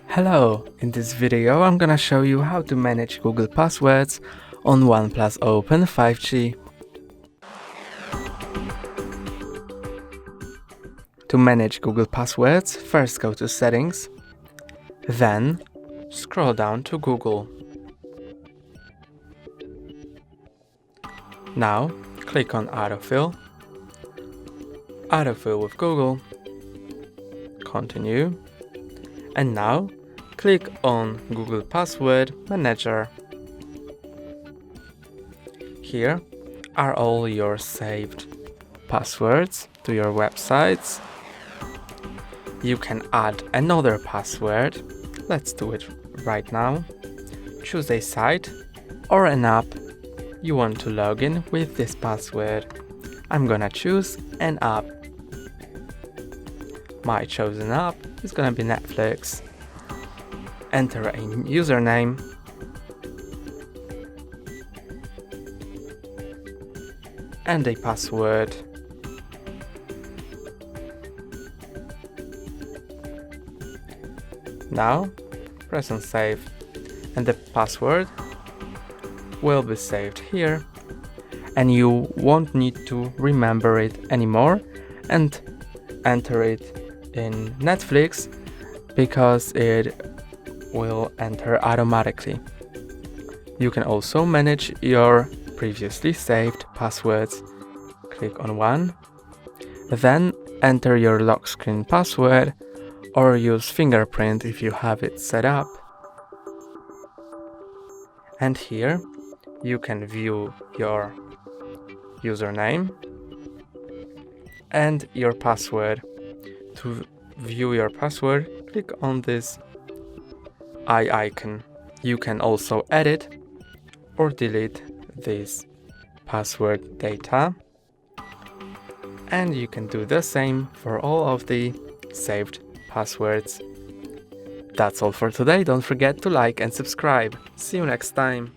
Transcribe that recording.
Hello, in this video I'm gonna show you how to manage Google passwords on OnePlus Open 5G. To manage Google passwords, first go to Settings, then scroll down to Google. Now click on Autofill with Google, continue, and now click on Google Password Manager. Here are all your saved passwords to your websites. You can add another password. Let's do it right now. Choose a site or an app you want to log in with this password. I'm gonna choose an app. My chosen app is gonna be Netflix. Enter a username and a password. Now press on save and the password will be saved here, and you won't need to remember it anymore and enter it in Netflix because it will enter automatically. You can also manage your previously saved passwords. Click on one, then enter your lock screen password or use fingerprint if you have it set up. And here you can view your username and your password. To view your password, click on this eye icon. You can also edit or delete this password data, and you can do the same for all of the saved passwords. That's all for today. Don't forget to like and subscribe. See you next time.